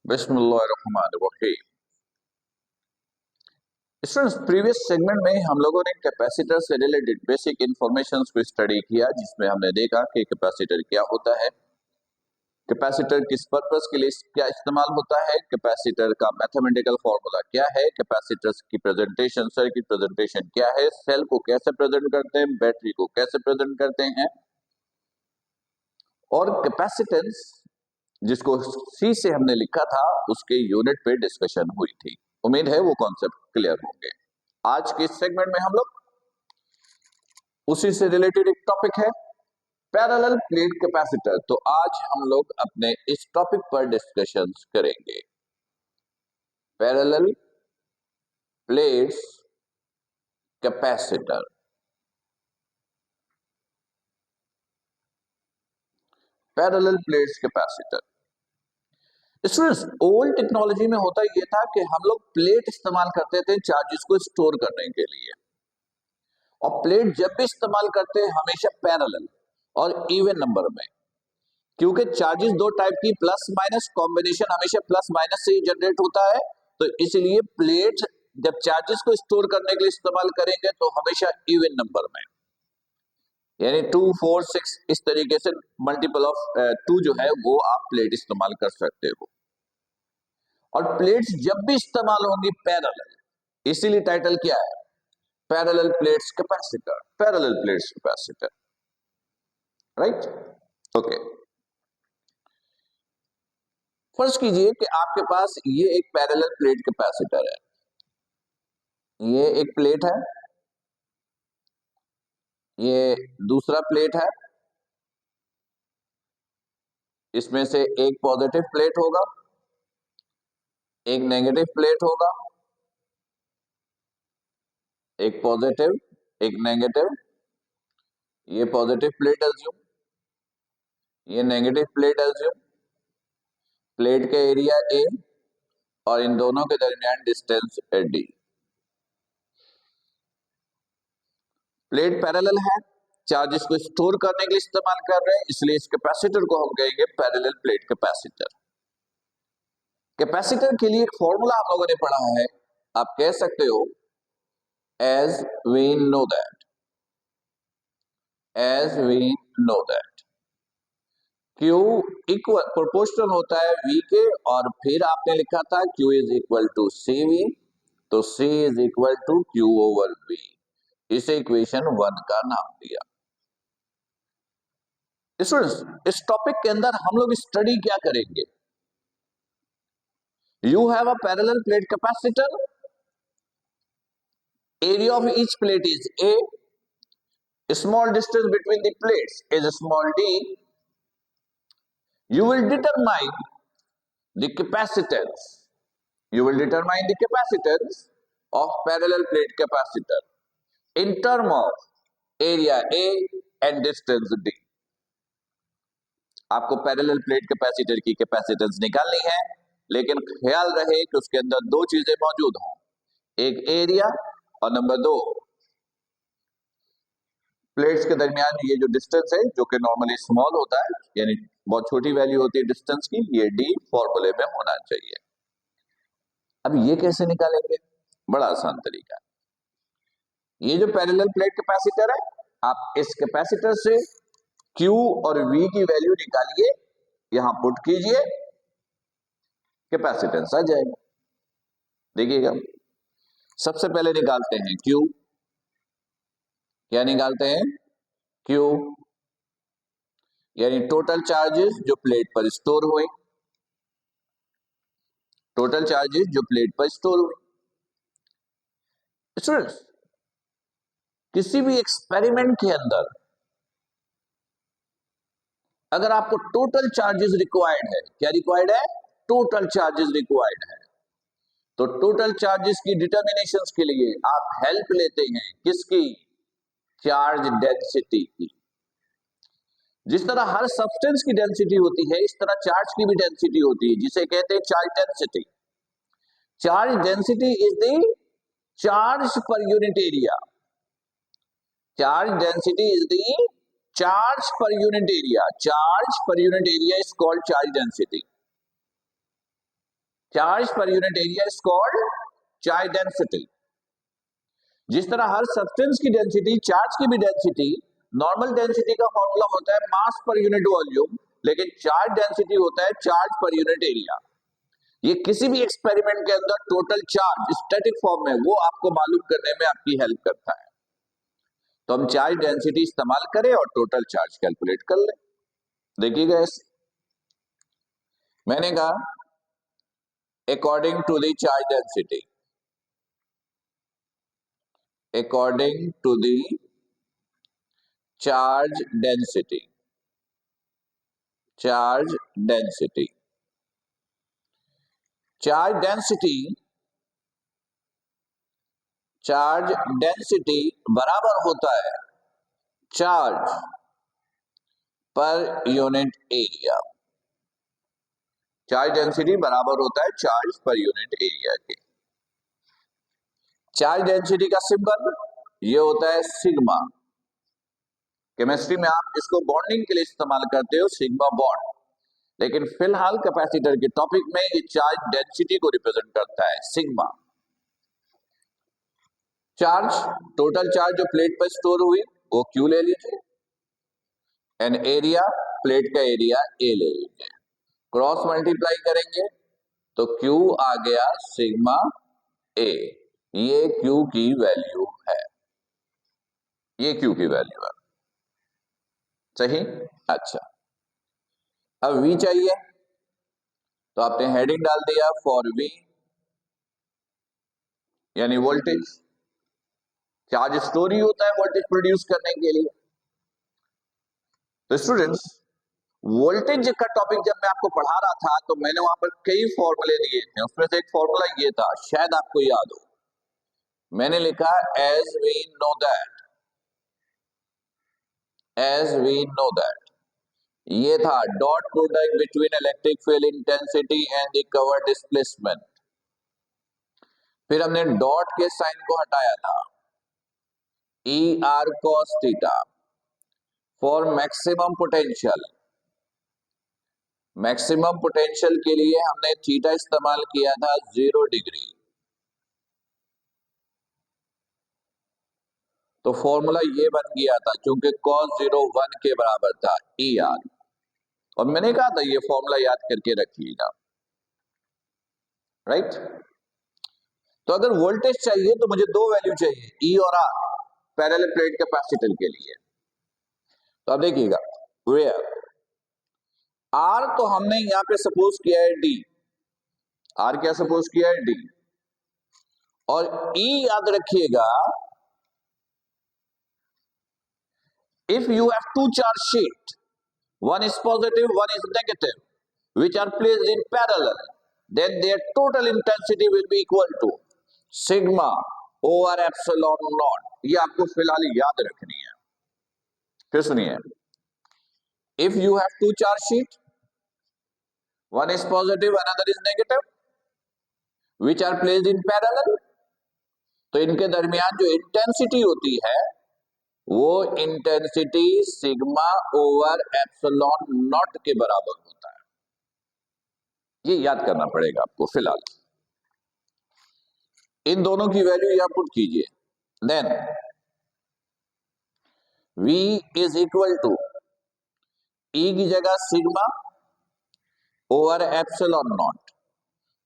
बिस्मिल्लाहिर्रहमानिर्रहीम। Students, previous segment में हम लोगों ने कैपेसिटर से रिलेटेड बेसिक इंफॉर्मेशन को स्टडी किया, जिसमें हमने देखा कि कैपेसिटर क्या होता है, कैपेसिटर किस पर्पस के लिए क्या इस्तेमाल होता है, कैपेसिटर का मैथमेटिकल फॉर्मूला क्या है, कैपेसिटर की प्रेजेंटेशन, सर्किट प्रेजेंटेशन क्या है, सेल को कैसे प्रेजेंट करते हैं, बैटरी को कैसे प्रेजेंट करते हैं, और कैपेसिटेंस जिसको सी से हमने लिखा था उसके यूनिट पे डिस्कशन हुई थी। उम्मीद है वो कॉन्सेप्ट क्लियर होंगे। आज के इस सेगमेंट में हम लोग उसी से रिलेटेड एक टॉपिक है पैरेलल प्लेट कैपेसिटर। तो आज हम लोग अपने इस टॉपिक पर डिस्कशन करेंगे, parallel plates capacitor. Parallel plates capacitor students, old technology में होता ये था कि हम लोग प्लेट इस्तेमाल करते थे चार्जेस को स्टोर करने के लिए, और प्लेट जब भी इस्तेमाल करते हैं हमेशा पैरेलल और इवन नंबर में, क्योंकि चार्जेस दो टाइप की प्लस माइनस कॉम्बिनेशन हमेशा प्लस माइनस से ही जनरेट होता है। तो इसलिए प्लेट जब चार्जेस को स्टोर करने के लिए इस्तेमाल करेंगे तो हमेशा इवन नंबर में, यानी 2, 4, 6 इस तरीके से मल्टीपल ऑफ 2 जो है वो आप प्लेट इस्तेमाल कर सकते हो। और प्लेट्स जब भी इस्तेमाल होंगी पैरेलल, इसीलिए टाइटल क्या है, parallel plates capacitor, parallel plates capacitor, right. Okay, फर्ज कीजिए कि आपके पास ये एक पैरेलल प्लेट कैपेसिटर है, ये एक प्लेट है, ये दूसरा प्लेट है, इसमें से एक पॉजिटिव प्लेट होगा, एक नेगेटिव प्लेट होगा, एक पॉजिटिव एक नेगेटिव, ये पॉजिटिव प्लेट एज्यूम, ये नेगेटिव प्लेट एज्यूम, प्लेट का एरिया ए और इन दोनों के दरमियान डिस्टेंस डी। प्लेट पैरेलल है, चार्जेस को स्टोर करने के लिए इस्तेमाल कर रहे हैं, इसलिए इस कैपेसिटर को हम कहेंगे पैरेलल प्लेट कैपेसिटर। कैपेसिटर के लिए एक फॉर्मूला आप लोगों ने पढ़ा है, आप कह सकते हो as we know that, as we know that Q equal proportional होता है V के, और फिर आपने लिखा था Q is equal to CV, तो C is equal to Q over V। इसे इक्वेशन 1 का नाम दिया। इस टॉपिक के अंदर हम लोग स्टडी क्या करेंगे, you have a parallel plate capacitor, area of each plate is A, small distance between the plates is small d, you will determine the capacitance, you will determine the capacitance of parallel plate capacitor in term of area A and distance D। आपको parallel plate capacitor की capacitance निकालनी है, लेकिन ख्याल रहे कि उसके अंदर दो चीजें मौजूद हों, एक एरिया और नंबर 2 प्लेट्स के दरमियान ये जो डिस्टेंस है, जो कि नॉर्मली स्मॉल होता है, यानी बहुत छोटी वैल्यू होती है डिस्टेंस की, ये डी फॉर्मूले में होना चाहिए। अब ये कैसे निकालेंगे, बड़ा आसान तरीका है। ये जो पैरेलल प्लेट कैपेसिटर है, आप इस कैपेसिटर से Q और V की वैल्यू निकालिए, यहां पुट कीजिए, कैपेसिटेंस आ जाएगा। देखिएगा, सबसे पहले निकालते हैं Q, क्या निकालते हैं Q, यानी टोटल चार्जेस जो प्लेट पर स्टोर हुए, टोटल चार्जेस जो प्लेट पर स्टोर हुए। स्टूडेंट्स, किसी भी एक्सपेरिमेंट के अंदर अगर आपको टोटल चार्जेस रिक्वायर्ड है, क्या रिक्वायर्ड है, टोटल चार्जेस रिक्वायर्ड है, तो टोटल चार्जेस की डिटर्मिनेशंस के लिए आप हेल्प लेते हैं किसकी, चार्ज डेंसिटी की। जिस तरह हर सब्सटेंस की डेंसिटी होती है, इस तरह चार्ज की भी डेंसिटी होती है, जिसे कहते हैं charge density. Charge density is the charge per unit area, charge density is the charge per unit area, charge per unit area is called charge density. Charge per unit area is called charge density. जिस तरह हर substance की density, charge की भी density, normal density का formula होता है मास per unit volume, लेकिन charge density होता है चार्ज पर यूनिट एरिया। ये किसी भी एक्सपेरिमेंट के अंदर टोटल चार्ज स्टैटिक फॉर्म में वो आपको मालूम करने में आपकी हेल्प करता है। तो हम चार्ज डेंसिटी इस्तेमाल करें और टोटल चार्ज कैलकुलेट कर लें। देखिएगा, मैंने कहा according to the charge density, according to the charge density, charge density, charge density, charge density बराबर होता है charge per unit area. Charge density बराबर होता है चार्ज पर यूनिट एरिया के। चार्ज डेंसिटी का सिंबल ये होता है सिग्मा। केमिस्ट्री में आप इसको बॉन्डिंग के लिए इस्तेमाल करते हो, सिग्मा बॉन्ड, लेकिन फिलहाल कैपेसिटर के टॉपिक में ये चार्ज डेंसिटी को रिप्रेजेंट करता है, सिग्मा। चार्ज, टोटल चार्ज जो प्लेट पर स्टोर हुई वो क्यू ले लीजिए, एंड एरिया, प्लेट का एरिया ए ले लीजिए। क्रॉस मल्टीप्लाई करेंगे तो क्यू आ गया सिग्मा ए। ये क्यू की वैल्यू है, ये क्यू की वैल्यू है, सही। अच्छा, अब वी चाहिए तो आपने हेडिंग डाल दिया फॉर वी, यानी वोल्टेज। चार्ज स्टोर ही होता है वोल्टेज प्रोड्यूस करने के लिए। तो स्टूडेंट्स, वोल्टेज का टॉपिक जब मैं आपको पढ़ा रहा था तो मैंने वहां पर कई फॉर्मूले दिए थे, उसमें से एक फॉर्मूला ये था, शायद आपको याद हो। मैंने लिखा as we know that, as we know that, ये था dot product between electric field intensity and the cover displacement. फिर हमने डॉट के साइन को हटाया था, E R cos theta for maximum potential. Maximum potential के लिए हमने थीटा इस्तेमाल किया था 0 डिग्री। तो फॉर्मूला ये बन गया था, क्योंकि cos 0 1 के बराबर था ई आर। और मैंने कहा था ये फॉर्मूला याद करके रखिएगा, राइट। तो अगर वोल्टेज चाहिए तो मुझे दो वैल्यू चाहिए, ई और आर, पैरेलल प्लेट कैपेसिटर के लिए। तो अब देखिएगा, वेयर आर तो हमने यहां पे सपोज किया है डी, आर क्या सपोज किया है डी, और ई याद रखिएगा, if you have two charge sheet, one is positive, one is negative, which are placed in parallel, then their total intensity will be equal to sigma over epsilon naught। ये आपको फिलहाल याद रखनी है। फिर सुनिए, if you have two charge sheet, one is positive, another is negative, which are placed in parallel, तो इनके दरमियान जो इंटेंसिटी होती है वो intensity sigma over epsilon naught के बराबर होता है। ये याद करना पड़ेगा आपको। फिलहाल इन दोनों की वैल्यू यहां पुट कीजिए, then V is equal to E की जगह सिग्मा ओवर एप्सिलॉन नॉट,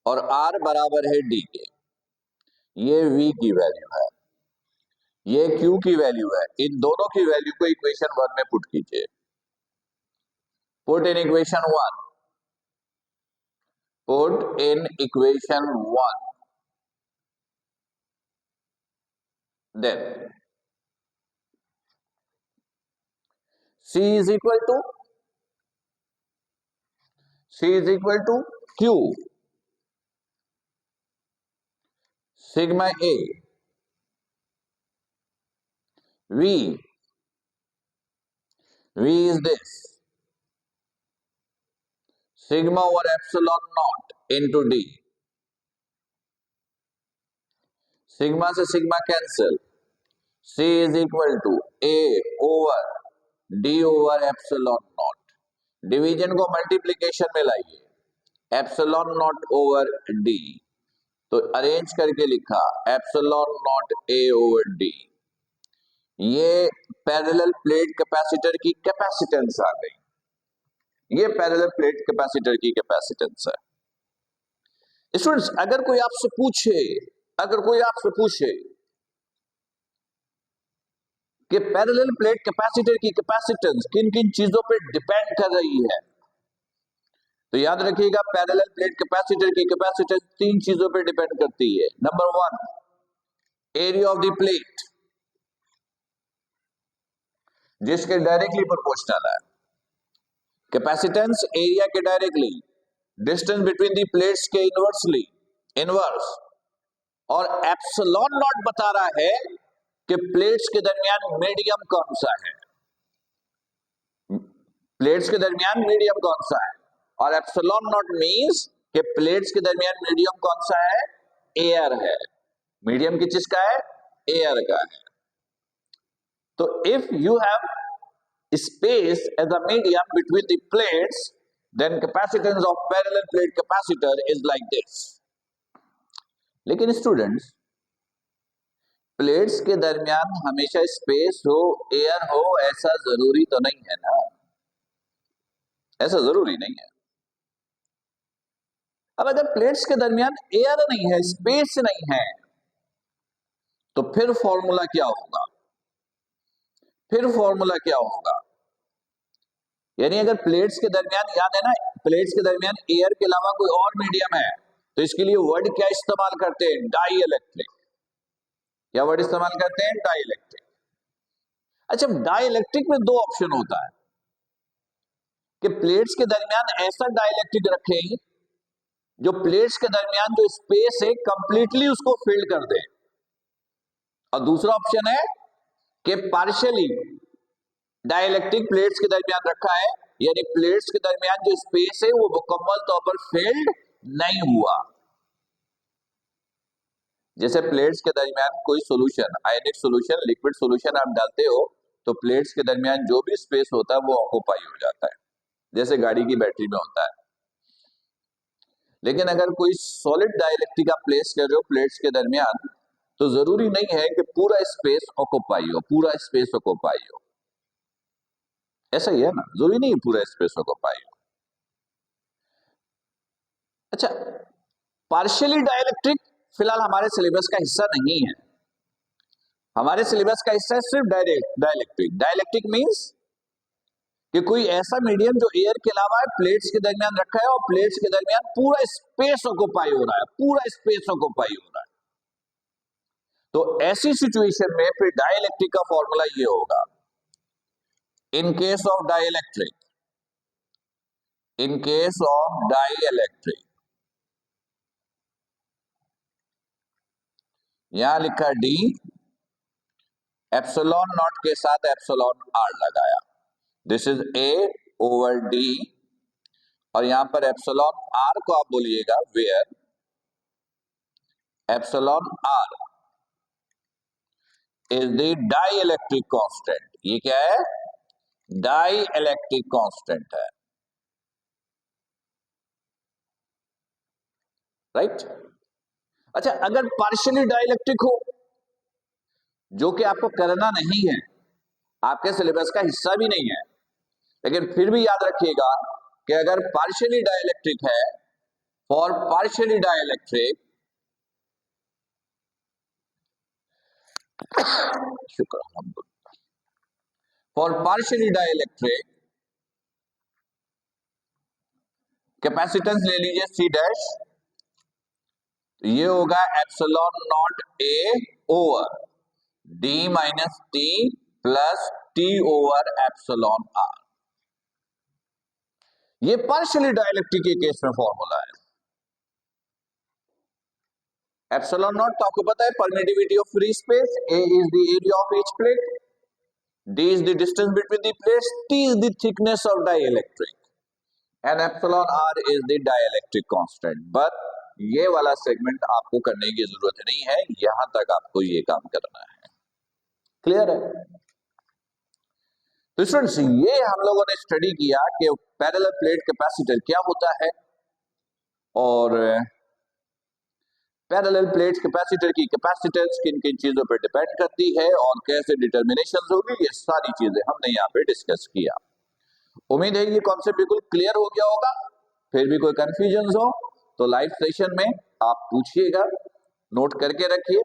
और R बराबर है D के। ये V की वैल्यू है, ये Q की वैल्यू है। इन दोनों की वैल्यू को इक्वेशन 1 में पुट कीजिए। Put in equation 1, put in equation 1, then C is equal to Q sigma A, V is this sigma over epsilon naught into D। Sigma से sigma cancel, C is equal to A over D over epsilon naught। Division को multiplication में लाइए, epsilon not over D, तो arrange करके लिखा epsilon naught A over D. ये parallel plate capacitor की capacitance आ गई, ये पैरेलल प्लेट कैपेसिटर की कैपेसिटेंस है। स्टूडेंट्स अगर कोई आपसे पूछे कि पैरेलल प्लेट कैपेसिटर की कैपेसिटेंस किन किन चीजों पे डिपेंड कर रही है, तो याद रखिएगा पैरेलल प्लेट कैपेसिटर की कैपेसिटेंस तीन चीजों पे डिपेंड करती है। Number one, area of the plate, जिसके डायरेक्टली प्रोपोर्शनल है। कैपेसिटेंस एरिया के directly, distance between the plates के इनवर्स, और एप्सिलॉन नॉट बता रहा है कि प्लेट्स के दरमियान मीडियम कौन सा है, प्लेट्स के दरमियान मीडियम कौन सा है, और एप्सिलॉन नॉट मींस कि प्लेट्स के दरमियान मीडियम कौन सा है, एयर है। मीडियम किसका है, एयर का है। तो if you have space as a medium between the plates, then capacitance of parallel plate capacitor is like this. लेकिन स्टूडेंट्स प्लेट्स के दरमियान हमेशा स्पेस हो, एयर हो, ऐसा जरूरी तो नहीं है ना, ऐसा जरूरी नहीं है। अब अगर प्लेट्स के दरमियान एयर नहीं है, स्पेस नहीं है, तो फिर फॉर्मूला क्या होगा, यानी अगर प्लेट्स के दरमियान, याद है ना, प्लेट्स के दरमियान एयर के अलावा कोई और मीडियम है, तो इसके लिए वर्ड क्या इस्तेमाल करते हैं, डाई इलेक्ट्रिक। क्या वर्ड इस्तेमाल करते हैं, डाई इलेक्ट्रिक। अच्छा, डाई इलेक्ट्रिक में दो ऑप्शन होता है कि प्लेट्स के दरमियान ऐसा डाई इलेक्ट्रिक रखें जो प्लेट्स के दरमियान जो स्पेस है कंप्लीटली उसको फिल कर दे, और दूसरा ऑप्शन है कि पार्शियली डाइलेक्ट्रिक प्लेट्स के दरमियान रखा है, यानी प्लेट्स के दरमियान जो स्पेस है वो मुकम्मल तौर पर फिल्ड नहीं हुआ। जैसे प्लेट्स के दरमियान कोई सॉल्यूशन, आयनिक सॉल्यूशन, लिक्विड सॉल्यूशन आप डालते हो, तो प्लेट्स के दरमियान जो भी स्पेस होता है वो ऑक्यूपाई हो जाता है, जैसे गाड़ी की बैटरी में होता है। लेकिन अगर कोई सॉलिड डाइलेक्ट्रिक आप प्लेस कर रहे हो प्लेट्स के दरमियान, तो जरूरी नहीं है कि पूरा स्पेस ऑक्यूपाई हो, ऐसा ही है ना, जरूरी नहीं पूरा स्पेस ऑक्यूपाई हो। अच्छा, पार्शियली डाइलेक्ट्रिक फिलहाल हमारे सिलेबस का हिस्सा नहीं है, हमारे सिलेबस का हिस्सा है सिर्फ डाइलेक्ट्रिक। डाइलेक्ट्रिक मींस कि कोई ऐसा मीडियम जो एयर के अलावा प्लेट्स के दरमियान रखा है और प्लेट्स के दरमियान पूरा स्पेस ऑक्यूपाई हो रहा है, तो ऐसी सिचुएशन में फिर डाइलेक्ट्रिक का फॉर्मूला ये होगा, इन केस ऑफ डाइलेक्ट्रिक, यहां लिखा डी, एप्सिलॉन नॉट के साथ एप्सिलॉन आर लगाया, this is A over D, और यहां पर एप्सिलॉन आर को आप बोलिएगा where epsilon R is the dielectric constant. ये क्या है, डाइलेक्ट्रिक कांस्टेंट है, राइट। अच्छा, अगर पार्शियली डाइलेक्ट्रिक हो, जो कि आपको करना नहीं है, आपके सिलेबस का हिस्सा भी नहीं है, लेकिन फिर भी याद रखिएगा कि अगर पार्शियली डाइलेक्ट्रिक है, फॉर पार्शियली डाइलेक्ट्रिक, शुक्र अल्हम्दुलिल्लाह, फॉर पार्शियली डाइलेक्ट्रिक कैपेसिटेंस ले लीजिए सी डैश, ये होगा epsilon naught A over D minus T plus T over epsilon R. ये पार्शियली डाइलेक्ट्रिक के केस में फॉर्मूला है। एप्सिलॉन नॉट तो आपको पता है permittivity of free space, A is the area of each plate, D is the distance between the plates, T is the thickness of dielectric, and epsilon R is the dielectric constant. But ये वाला segment आपको करने की जरूरत नहीं है, यहां तक आपको ये काम करना है, क्लियर है। तो स्टूडेंट्स ये हम लोगों ने स्टडी किया कि पैरेलल प्लेट कैपेसिटर क्या होता है, और पैरेलल प्लेट्स कैपेसिटर की कैपेसिटेंस किन किन चीजों पर डिपेंड करती है और कैसे डिटर्मिनेशन होगी, ये सारी चीजें हमने यहाँ पे डिस्कस किया। उम्मीद है ये कॉन्सेप्ट बिल्कुल क्लियर हो गया होगा। फिर भी कोई कंफ्यूजन हो तो लाइव सेशन में आप पूछिएगा, नोट करके रखिए।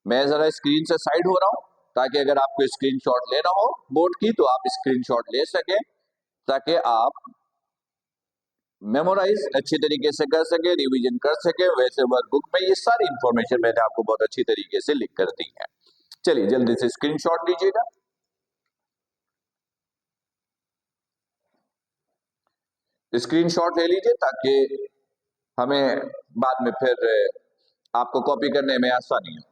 मैं जरा स्क्रीन से साइड हो रहा हूं ताकि अगर आपको स्क्रीनशॉट लेना हो बोर्ड की तो आप स्क्रीनशॉट ले सके, ताकि आप मेमोराइज अच्छी तरीके से कर सके, रिवीजन कर सके। वैसे वर्कबुक में ये सारी इंफॉर्मेशन मैंने आपको बहुत अच्छी तरीके से लिख कर दी है। चलिए जल्दी से स्क्रीनशॉट लीजिएगा। स्क्रीनशॉट ले लीजिए ताकि हमें बाद में फिर आपको कॉपी करने में आसानी हो।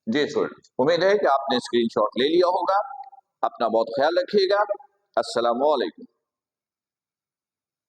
जी स्टूडेंट, उम्मीद है कि आपने स्क्रीनशॉट ले लिया होगा। अपना बहुत ख्याल रखिएगा। अस्सलाम वालेकुम।